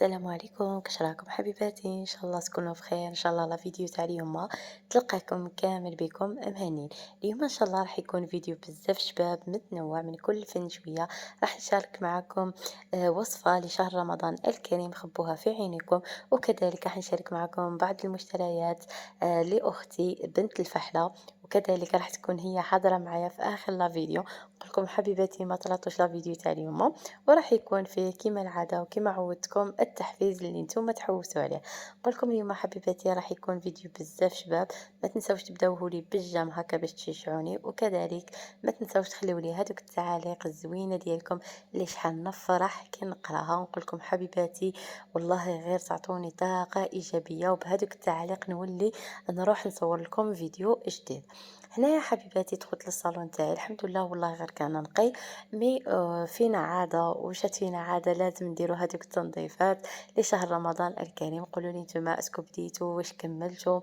السلام عليكم، كيش راكم حبيباتي؟ ان شاء الله تكونوا بخير. ان شاء الله لا فيديو تاع اليوم تلقاكم كامل بكم مهنيين. اليوم ان شاء الله راح يكون فيديو بزاف شباب متنوع من كل فن شويه. راح نشارك معكم وصفه لشهر رمضان الكريم، خبوها في عينكم. وكذلك راح نشارك معكم بعض المشتريات لاختي بنت الفحله، وكذلك راح تكون هي حاضره معايا في اخر لا فيديو. نقول لكم حبيباتي ما طلعتوش لا فيديو تاع اليوم، وراح يكون فيه كيما العادة وكيما عودتكم التحفيز اللي نتوما تحوسوا عليه. نقول لكم اليوم حبيباتي راح يكون فيديو بزاف شباب. ما تنساوش تبداوه لي بالجيم هكا باش تشجعوني، وكذلك ما تنساوش تخليو لي هذوك التعاليق الزوينه ديالكم اللي شحال نفرح كي نقراها. نقول لكم حبيباتي والله غير تعطوني طاقه ايجابيه، وبهذوك التعاليق نولي نروح نصور لكم فيديو جديد. هنايا حبيباتي دخلت للصالون تاعي الحمد لله، والله غير كان نقي. مي فينا عادة وشات فينا عادة لازم نديرو هادوك التنظيفات لشهر رمضان الكريم. قولوا لي نتوما اسكو بديتو واش كملتو؟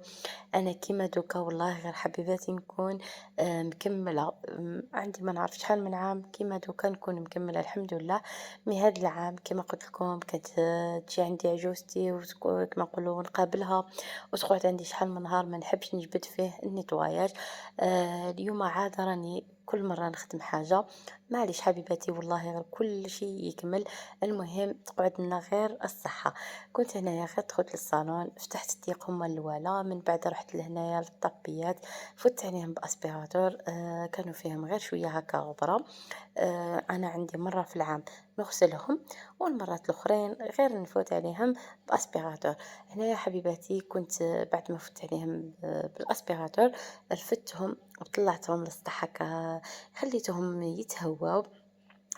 انا كيما دوكا والله غير حبيباتي نكون مكمله. عندي ما نعرف شحال من عام كيما دوكا نكون مكمله الحمد لله. مي هذا العام كيما قلت لكم كانت تجي عندي عجوزتي كما نقولوا نقابلها، وتقعد عندي شحال من نهار ما نحبش نجبد فيه النيتواياج. اليوم عاد راني كل مرة نخدم حاجة. معليش حبيباتي والله غير كل شيء يكمل. المهم تقعد لنا غير الصحة. كنت هنايا غير دخلت للصالون فتحت الضيق هما الوالا، من بعد رحت لهنايا للطبيات فوت عليهم باسبيراتور. كانوا فيهم غير شوية هكا غبرة. أنا عندي مرة في العام نغسلهم، والمرات الأخرين غير نفوت عليهم بأسبيراتور. هنايا حبيباتي كنت بعد ما فوت عليهم بالأسبيراتور رفدتهم وطلعتهم للسطح هكا، خليتهم يتهواو.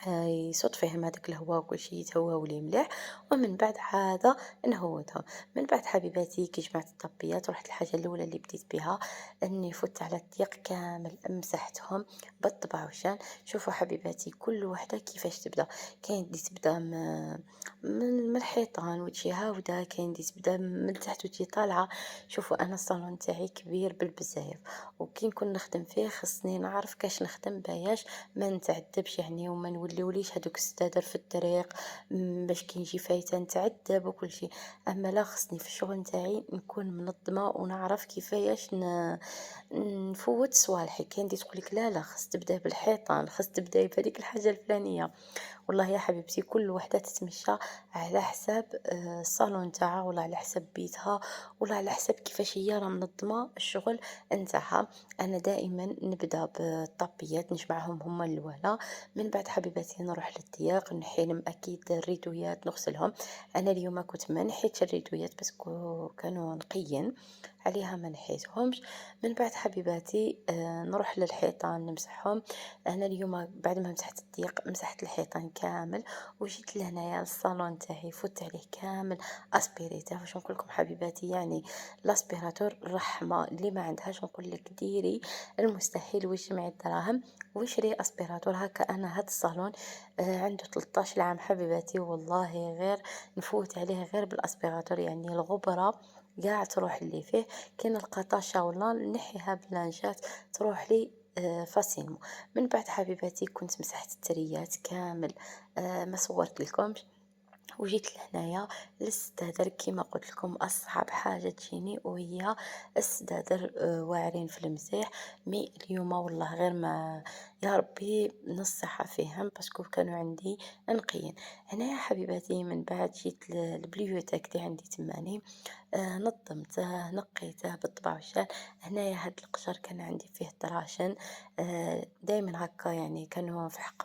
يصُط فيهم هذاك الهوا وكل شي يتهواو لي مليح، ومن بعد عاد نهوّدهم. من بعد حبيباتي كي جمعت الطبيات رُحت الحاجة الأولى اللي بديت بها إني فُت على الضيق كامل مسحتهم بالطباشير. شوفوا حبيباتي كل وحدة كيفاش تبدا. كاين اللي تبدا من الحيطان وتجي هاودة، كاين اللي تبدا من تحت وتجي طالعة. شوفوا أنا الصالون تاعي كبير بالبزاف، وكي نكون نخدم فيه خصني نعرف كاش نخدم باش ما نتعذبش يعني، وما نوليوليش هادوك السدادر في الطريق. باش كي نجي فايتة نتعذب وكل شيء. أما لا خصني في الشغل نتاعي نكون منظمة ونعرف كيفاش نفوت صوالحي. كاين اللي تقول لك لا لا خص تبدأ بالحيطان، خص تبداي بهذيك الحاجة الفلانية. والله يا حبيبتي كل وحدة تتمشى على حساب الصالون نتاعها، ولا على حساب بيتها، ولا على حساب كيفاش هي راه منظمة الشغل نتاعها. أنا دائما نبدأ بالطابيات نجمعهم هما الأولى، من بعد حبيباتي نروح للضياق نحيلهم أكيد الريدويات نغسلهم. أنا اليوم كنت ما نحيتش الريدويات باسكو كانوا نقيين عليها ما نحيتهمش. من بعد حبيباتي نروح للحيطان نمسحهم. أنا اليوم بعد ما مسحت الضيق مسحت الحيطان كامل، وجيت لهنايا للصالون تاعي فوت عليه كامل اسبيريته. واش نقول لكم حبيباتي يعني الاسبيراتور رحمه، اللي ما عندهاش نقول لك ديري المستحيل وجمعي الدراهم وشري اسبيراتور هكا. انا هاد الصالون عنده 13 عام حبيباتي، والله غير نفوت عليه غير بالاسبيراتور يعني الغبره قاع تروح اللي فيه. كي نلقى طاشة ولا نحيها بلانشات تروح لي فاسيلمون. من بعد حبيباتي كنت مسحت التريات كامل، ما صورت لكمش. وجيت لهنايا للسدادر كيما قلت لكم أصعب حاجة تجيني وهي السدادر. واعرين في المسيح. مي اليوم والله غير ما يا ربي نص ساعة فيهم باسكو كانوا عندي نقيين. هنايا حبيباتي من بعد جيت للبليوتيك اللي عندي تماني. نظمته نقيته بالطبع والشال. هنايا هاد القجر كان عندي فيه دراشن، دايما هكا يعني كانوا في حق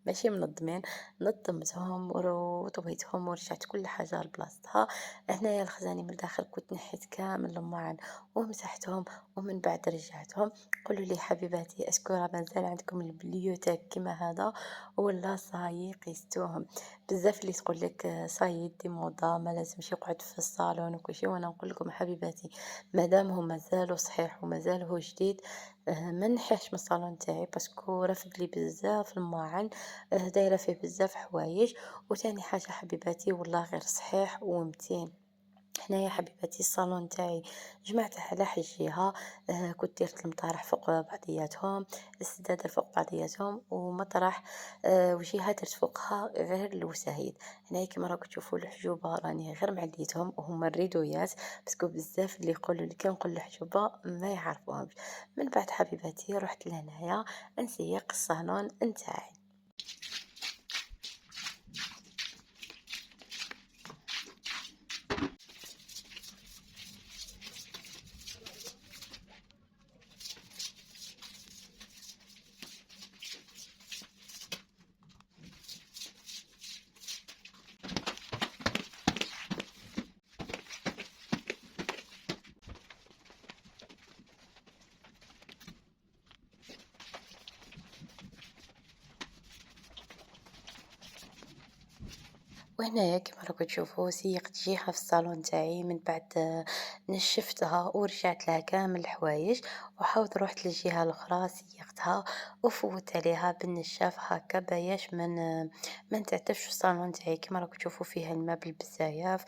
ماشي منظمين. نظمتهم وطويتهم ورجعت كل حاجة لبلاصتها. هنايا الخزاني من الداخل كنت نحيت كامل الماعن ومسحتهم، ومن بعد رجعتهم. قولوا لي حبيباتي اسكو راه مازال عندكم البليوتيك كيما هذا ولا صايي قيستوهم؟ بزاف اللي تقول لك صايي دي موضة ما لازمش يقعد في الصالون وكل شيء، وانا نقول لكم حبيباتي مادام هو مازالوا صحيح ومازال هو جديد ما نحيهش من الصالون تاعي باسكو رافد لي بزاف الماعن. دايره فيه بزاف حوايج. وتاني حاجه حبيباتي والله غير صحيح ومتين. هنايا حبيبتي الصالون تاعي جمعته على حجيها. كنت درت المطارح فوق بعضياتهم، السدادر فوق بعضياتهم، ومطرح وجهة درت فوقها غير الوسايد. هنايا كيما راكم تشوفوا الحجوبة راني غير معليتهم وهما الريدويات، باسكو بزاف اللي يقولوا لي كي نقول الحجوبة ما يعرفوهمش. من بعد حبيبتي رحت لهنايا نسيق الصالون نتاعي. وهنايا كيما راكم تشوفوا سيقت جيها في الصالون تاعي. من بعد نشفتها ورجعت لها كامل الحوايج، وعاود روحت للجهة الأخرى سيقتها وفوت عليها بالنشاف هكا باياش ما نتعتبش في الصالون تاعي. كيما راكم تشوفوا فيها المبل بزاف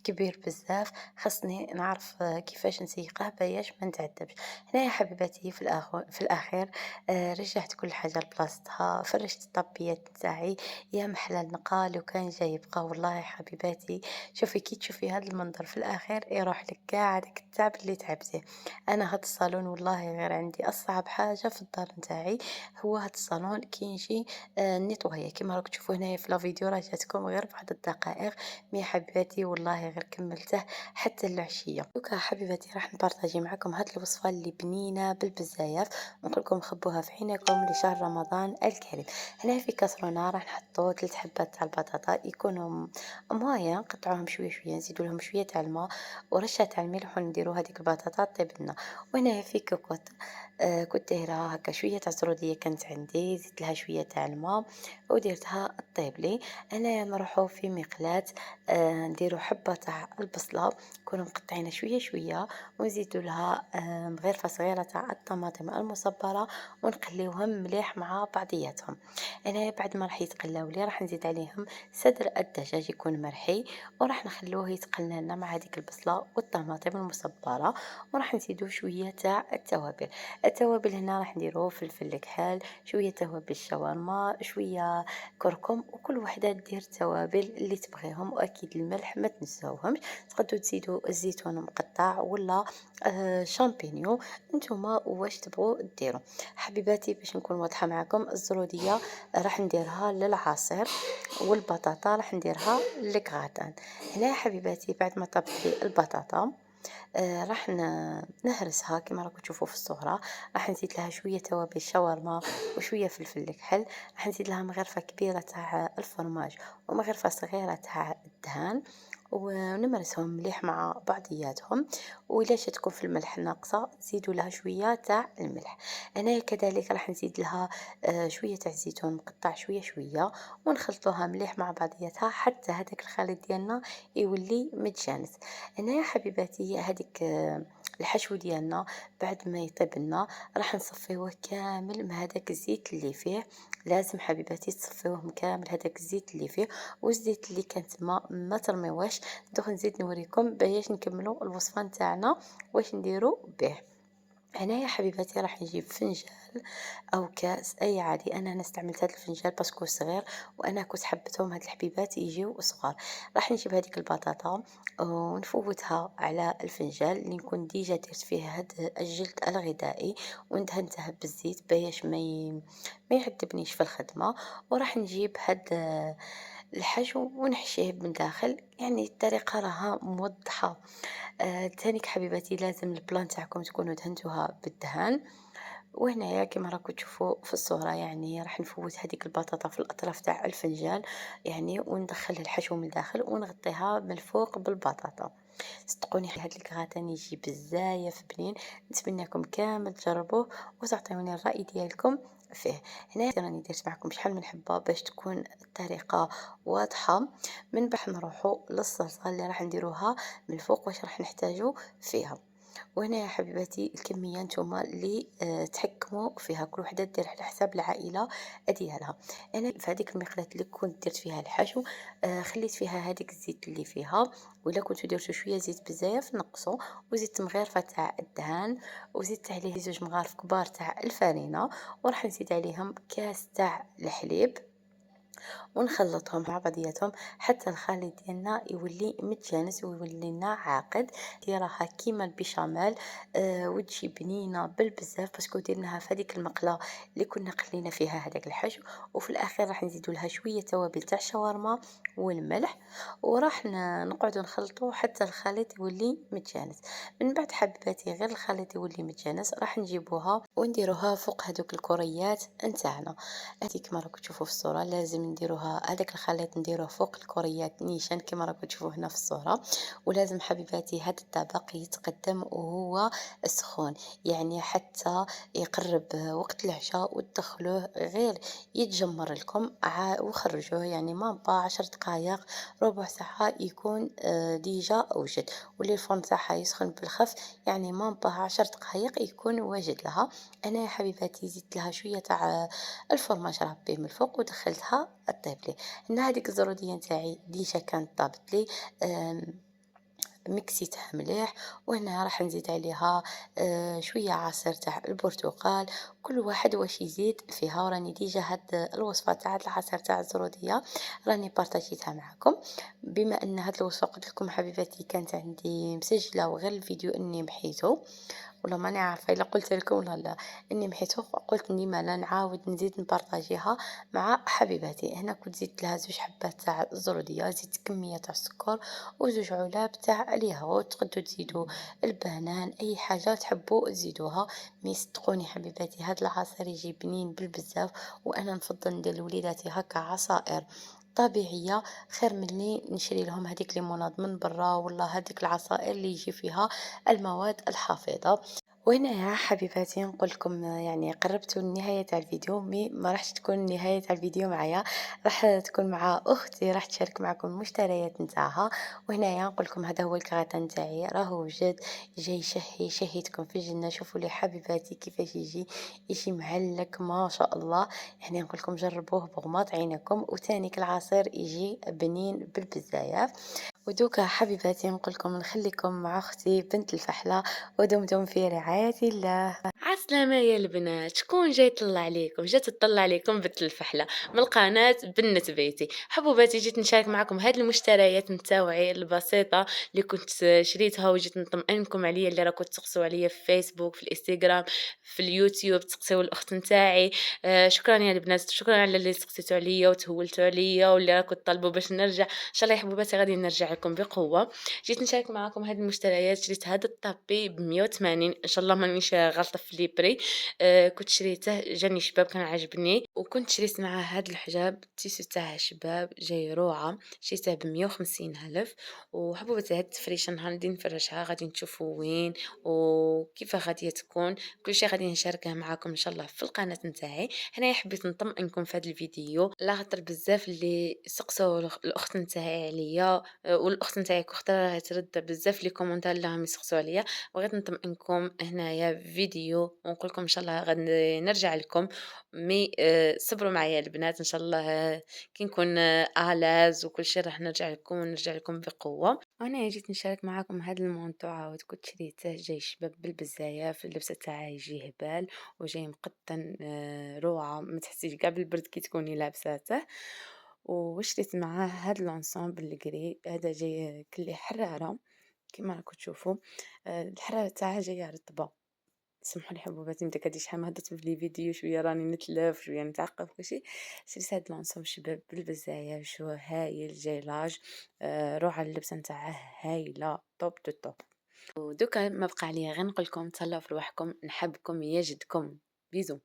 كبير بزاف، خاصني نعرف كيفاش نسيقه باياش ما نتعتبش. هنا يا حبيبتي في الأخير رجعت كل حاجة لبلاصتها، فرشت الطابيات تاعي. يا محلى النقا لو كان جاي يبقى والله حبيباتي. شوفي كي تشوفي هذا المنظر في الأخير يروح لك كاع هذاك التعب اللي تعبتيه. أنا هاد الصالون والله غير عندي أصعب حاجة في الدار نتاعي هو هاد الصالون كي نجي نيطويا. كيما راكم تشوفوا هنايا في لا فيديو راه جاتكم غير بعض الدقائق، مي حبيباتي والله غير كملته حتى العشية. دوكا حبيباتي راح نبارطاجي معكم هاد الوصفة اللي بنينة بالبزاف، ونقول لكم خبوها في عينكم لشهر رمضان الكريم. هنا في كاسرونة راح نحطو 3 حبات تاع البطاطا يكونوا موايا، نقطعوهم شوية شوية، نزيدو لهم شوية تاع الماء ورشة تاع الملح، ونديرو هذيك البطاطا طيب لنا. وهنايا في كوكوط كنت دايرة هكا شوية تاع زرودية كانت عندي، زدت لها شوية تاع الماء وديرتها طيب لي. هنايا نروحو في مقلاة نديرو حبة تاع البصلة نكونو مقطعينها شوية شوية، ونزيدو لها مغرفة صغيرة تاع الطماطم المصبرة، ونقليوهم مليح مع بعضياتهم. أنا بعد ما راح يتقلاو لي راح نزيد عليهم صدر الدجاج يكون مرحي، وراح نخلوه يتقلى لنا مع هذيك البصلة والطماطم المصبرة، وراح نزيدو شوية تاع التوابل. التوابل هنا راح نديرو فلفل الكحل، شوية توابل الشاورما، شوية كركم، وكل وحدة دير التوابل اللي تبغيهم، وأكيد الملح ما تنساوهمش. تقدروا تزيدوا الزيتون مقطع ولا شامبينيون، نتوما واش تبغوا ديروا. حبيباتي باش نكون واضحة معكم، الزرودية راح نديرها للعصير، والبطاطا راح نديرها للكغاتان. هنا يا حبيباتي بعد ما طبت لي البطاطا راح نهرسها كما راكم تشوفوا في الصورة. راح نزيد لها شوية توابل شاورما وشوية فلفل الكحل، راح نزيد لها مغرفة كبيرة تاع الفرماج ومغرفة صغيرة تاع الدهان، ونمرسهم مليح مع بعضياتهم. وإلا جاتكم في الملح ناقصة زيدوا لها شوية تاع الملح. أنا كذلك راح نزيد لها شوية تاع الزيتون مقطع شوية شوية، ونخلطوها مليح مع بعضياتها حتى هذاك الخليط ديالنا يولي متجانس. هنايا حبيباتي هذيك الحشو ديالنا بعد ما يطيب لنا راح نصفيوه كامل من هذاك الزيت اللي فيه. لازم حبيباتي تصفيوه كامل هذاك الزيت اللي فيه، والزيت اللي كان تما ما ترميوهش. دوك نزيد نوريكم باش نكملوا الوصفه نتاعنا واش نديروا به. هنايا حبيباتي راح نجيب فنجان أو كاس أي عادي. أنا استعملت هاد الفنجان باسكو صغير، وأنا كنت حبيتهم هاد الحبيبات يجيو صغار. راح نجيب هذيك البطاطا ونفوتها على الفنجان اللي نكون ديجا درت فيه هاد الجلد الغذائي، وندهنته بالزيت باش ما يعذبنيش في الخدمة. وراح نجيب هاد الحشو ونحشيه من داخل، يعني الطريقة راها موضحة. تانيك حبيباتي لازم البلان تاعكم تكونوا دهنتوها بالدهان. وهنايا كما راكم تشوفوا في الصورة يعني راح نفوت هذيك البطاطا في الأطراف تاع الفنجان، يعني وندخل الحشو من الداخل ونغطيها من الفوق بالبطاطا. صدقوني هاد الكغاتان يجي بزاف بنين، نتمنىكم كامل تجربوه وتعطيوني الرأي ديالكم فيه. هنا راني درت معكم شحال من حبة باش تكون الطريقة واضحة. من بعد نروحوا للصلصة اللي راح نديروها من الفوق واش راح نحتاجو فيها. وهنا يا حبيباتي الكمية نتوما اللي تحكموا فيها، كل وحدة دير على حساب العائلة ديالها. أنا في هذيك المقلاة اللي كنت درت فيها الحشو خليت فيها هذاك الزيت اللي فيها، وإلا كنتو درتو شوية زيت بزاف نقصوا، وزدت مغرفة تاع الدهان، وزدت عليه 2 مغارف كبار تاع الفرينة، وراح نزيد عليهم كاس تاع الحليب ونخلطهم مع بعضياتهم حتى الخليط ديالنا يولي متجانس ويولي لنا عاقد. ديراها كيما البيشاميل وتجي بنينه بالبزاف باسكو درناها في هذيك المقله اللي كنا قلينا فيها هذاك الحشو. وفي الاخير راح نزيدوا لها شويه توابل تاع الشاورما والملح، وراح نقعدوا نخلطوا حتى الخليط يولي متجانس. من بعد حبيباتي غير الخليط يولي متجانس راح نجيبوها ونديروها فوق هذوك الكريات نتاعنا. هذه كما راكم تشوفوا في الصورة لازم نديروها، هذاك الخليط نديروه فوق الكوريات نيشان كما راكم تشوفوا هنا في الصورة. ولازم حبيباتي هذا الطبق يتقدم وهو سخون، يعني حتى يقرب وقت العشاء وتدخلوه غير يتجمر لكم وخرجوه، يعني ما بقى 10 دقائق ربع ساعة يكون ديجا اوجد. واللي الفرن تاعها يسخن بالخف، يعني ما بقى 10 دقائق يكون واجد لها. انا يا حبيباتي زدت لها شوية تاع الفرماج ربيه من الفوق ودخلتها طيب لي. هنا هذيك الزروديه نتاعي ديجا كانت طابت لي، مكسيتها مليح. وهنا راح نزيد عليها شويه عصير تاع البرتقال، كل واحد واش يزيد فيها. وراني ديجا هاد الوصفه تاع العصير تاع الزروديه راني بارطاجيتها معكم. بما ان هاد الوصفه قلت لكم حبيباتي كانت عندي مسجله وغير الفيديو اني محيته، والله ماني عارفة إلا قُلت لكم والّا لا، إني محيته قُلت لِما لا نعاود نزيد نبارطاجيها مع حبيباتي. هنا كنت زدت لها 2 حبات تاع الزرودية، زدت كمية تاع السكر و2 علاب تاع الياغورت، تقدروا تزيدوا البنان أي حاجة تحبوا تزيدوها. مي صدقوني حبيباتي هاد العصير يجي بنين بالبزاف، وأنا نفضّل ندير لوليداتي هكا عصائر طبيعية خير من اللي نشري لهم هذيك ليموناد من برا ولا هذيك العصائر اللي يجي فيها المواد الحافظة. وهنا يا حبيباتي نقول لكم يعني قربتوا لنهاية تاع الفيديو، مي ما راحش تكون نهاية تاع الفيديو معايا، راح تكون مع اختي راح تشارك معكم المشتريات نتاعها. وهنايا نقول لكم هذا هو الكغيطان نتاعي راهو وجد، جاي يشهيتكم في الجنة. شوفوا لي حبيباتي كيفاش يجي معلك ما شاء الله. يعني نقول لكم جربوه بغماض عينكم، وتانيك العصير يجي بنين بالبزاف. ودوكا حبيباتي نقول لكم نخليكم مع اختي بنت الفحلة، ودمتم في رعاية الله. عسلامة يا البنات، شكون جاي يطلع عليكم؟ جات تطلع عليكم بنت الفحلة من قناة بنة بيتي. حبوباتي جيت نشارك معكم هاد المشتريات نتاوعي البسيطة اللي كنت شريتها، وجيت نطمئنكم عليا اللي راكم تسقسوا عليا في فيسبوك، في الانستغرام، في اليوتيوب، تسقسيو الاخت نتاعي. شكرا يا البنات، شكرا على اللي سقسيتوا عليا وتهولتوا عليا واللي راكم تطلبوا باش نرجع. ان شاء الله يا حبوباتي غادي نرجع لكم بقوة. جيت نشارك معكم هاد المشتريات. شريت هذا الطابي ب180، ان شاء الله مانيش غلطه في لي بري. كنت شريته جاني شباب كان عاجبني، وكنت شريت معاه هاد الحجاب التيشو تاع شباب جاي روعه، شريته ب150 الف. وحبوبتي هاد التفريشه نهار ندي نفرشها غادي نشوفوا وين وكيف غادي تكون. كل شيء غادي نشاركه معكم ان شاء الله في القناه نتاعي. هنايا حبيت نطمئنكم في هذا الفيديو لا خاطر بزاف اللي سقسوا الاخت نتاعي عليا، والاخت نتاعي كنت راها ترد بزاف لي كومونتير اللي راهم يسقسوا عليا. بغيت نطمئنكم هنايا فيديو ونقول لكم ان شاء الله غادي نرجع لكم. مي صبروا معايا البنات ان شاء الله. كي نكون الاز وكل شيء راح نرجع لكم ونرجع لكم بقوه. وانا جيت نشارك معاكم هذا المونطو عاود كنت شريته جاي شباب بالبزاف، اللبسه تاعه يجي هبال وجاي مقطن روعه، ما تحسيش كاع بالبرد كي تكوني لابساته. وشريت معاه هاد لونسومبل الكري هذا جاي كلي حرارة كيما راكم تشوفوا. الحرارة تاعها جاية رطبة. سمحوا لي حبوباتي متكادي شحال ما هضرت في لي فيديو شويه راني نتلف شويه نتعقب كلشي. شريت هاد لونسومبل شباب بالبزايا شو هايل جاي لاج. روعه اللبسه نتاعه هايله توب تو توب. ودوكا ما بقى عليا غير نقول لكم تهلاو في رواحكم، نحبكم يجدكم. بيزو.